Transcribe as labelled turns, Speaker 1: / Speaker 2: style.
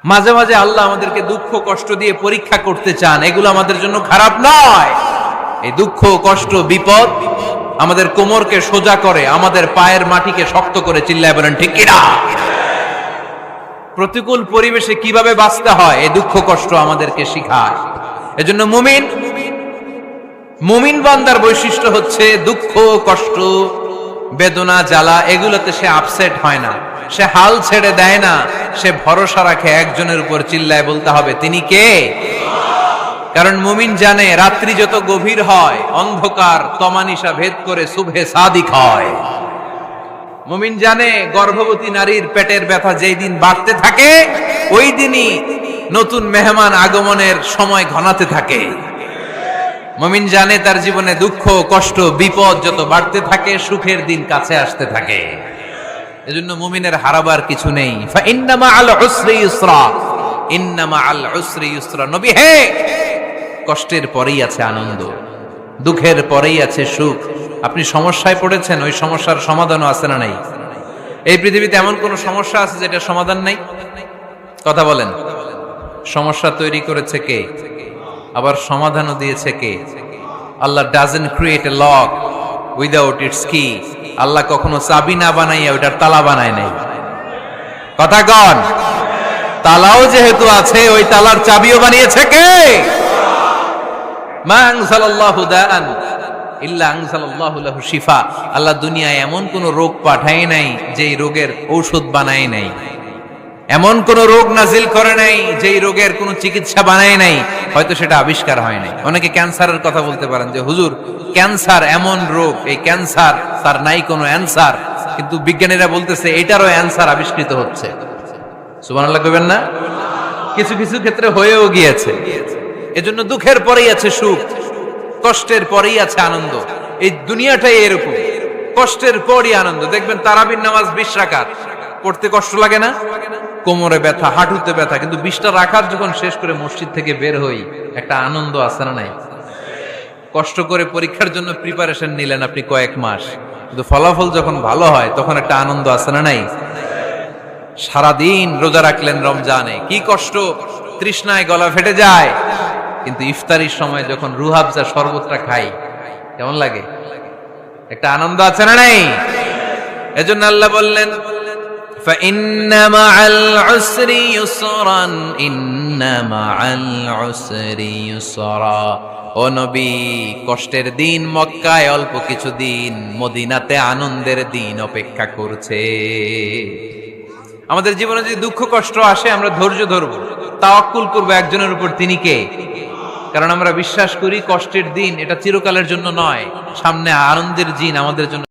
Speaker 1: মাঝে মাঝে আল্লাহ আমাদেরকে দুঃখ কষ্ট দিয়ে পরীক্ষা করতে চান, এগুলো আমাদের জন্য খারাপ নয়। এই দুঃখ কষ্ট বিপদ আমাদের কোমরকে সোজা করে, আমাদের পায়ের মাটিকে শক্ত করে। চিল্লায় বলেন ঠিক কিনা? প্রতিকূল পরিবেশে কিভাবে বাঁচতে হয় এই দুঃখ কষ্ট আমাদেরকে শিখায়। এজন্য মুমিন বান্দার বৈশিষ্ট্য হচ্ছে দুঃখ কষ্ট বেদনা জ্বালা এগুলোতে সে আপসেট হয় না, সে হাল ছেড়ে দেয় না, সে ভরসা রাখে একজনের উপর। চিল্লায় বলতে হবে তিনি কে? কারণ মুমিন জানে রাত্রি যত গভীর হয় অন্ধকার তমানিসা ভেদ করে সুবহে সাদিক হয়। মুমিন জানে গর্ভবতী নারীর পেটের ব্যথা যেই দিন বাড়তে থাকে ওই দিনই নতুন মেহমান আগমনের সময় ঘনাতে থাকে। মুমিন জানে তার জীবনে দুঃখ কষ্ট বিপদ যত বাড়তে থাকে সুখের দিন কাছে আসতে থাকে। এজন্য মুমিনের হারাবার কিছু নেই। ইন্না মাআল উসরি ইউসরা, ইন্না মাআল উসরি ইউসরা। নবী হে, কষ্টের পরেই আছে আনন্দ, দুঃখের পরেই আছে সুখ। আপনি সমস্যায় পড়েছেন, ওই সমস্যার সমাধানও আছে না নাই? এই পৃথিবীতে এমন কোন সমস্যা আছে যেটা সমাধান নাই? কথা বলেন। সমস্যা তৈরি করেছে কে? আবার সমাধানও দিয়েছে কে? আল্লাহ doesn't create a lock without its key. আল্লাহ কখনো চাবি না বানাইয়া ওইটার তালা বানায় নাই। কথা কন। তালাও যেহেতু আছে ওই তালার চাবিও বানিয়েছে কে? মা আনজালাল্লাহু দাআন ইল্লা আনজালাল্লাহু লাহু শিফা। আল্লাহ দুনিয়ায় এমন কোন রোগ পাঠায় নাই যেই রোগের ঔষধ বানায় নাই, এমন কোন রোগ নাজিল করে নাই যেই রোগের কোন চিকিৎসা বানায় নাই, হয়তো সেটা আবিষ্কার হয় নাই। অনেকে ক্যান্সারের কথা বলতে পারেন যে হুজুর ক্যান্সার এমন রোগ, এই ক্যান্সার তার নাই কোনো অ্যানসার, কিন্তু বিজ্ঞানীরা বলতেছে এটারও অ্যানসার আবিষ্কৃত হচ্ছে। সুবহানাল্লাহ কইবেন না? কিছু কিছু ক্ষেত্রে হয়েও গিয়েছে। এজন্য দুঃখের পরেই আছে সুখ, কষ্টের পরেই আছে আনন্দ। এই দুনিয়াটাই এরকম, কষ্টের পরই আনন্দ। দেখবেন তারাবির নামাজ 20 রাকাত পড়তে কষ্ট লাগে না? কোমরে ব্যথা, হাঁটুতে ব্যথা, কিন্তু 20টা রাকাত যখন শেষ করে মসজিদ থেকে বের হই একটা আনন্দ আছে না নাই? কষ্ট করে পরীক্ষার জন্য প্রিপারেশন নিলেন আপনি কয়েক মাস, কিন্তু ফলাফল যখন ভালো হয় তখন একটা আনন্দ আছে না নাই? সারাদিন রোজা রাখলেন রমজানে, কি কষ্ট, তৃষ্ণায় গলা ফেটে যায়, কিন্তু ইফতারির সময় যখন রুহাবজা শরবতটা খাই কেমন লাগে? একটা আনন্দ আছে না নাই? এজন্য আল্লাহ বললেন فَإِنَّ مَعَ الْعُسْرِ يُسْرًا إِنَّ مَعَ الْعُسْرِ يُسْرًا। ও নবী, কষ্টের দিন মক্কায় অল্প কিছু দিন, মদিনাতে আনন্দের দিন অপেক্ষা করছে। আমাদের জীবনে যদি দুঃখ কষ্ট আসে আমরা ধৈর্য ধরবো, তাওয়াক্কুল করবো একজনের উপর, তিনি কে? কারণ আমরা বিশ্বাস করি কষ্টের দিন এটা চিরকালের জন্য নয়, সামনে আনন্দের দিন আমাদের জন্য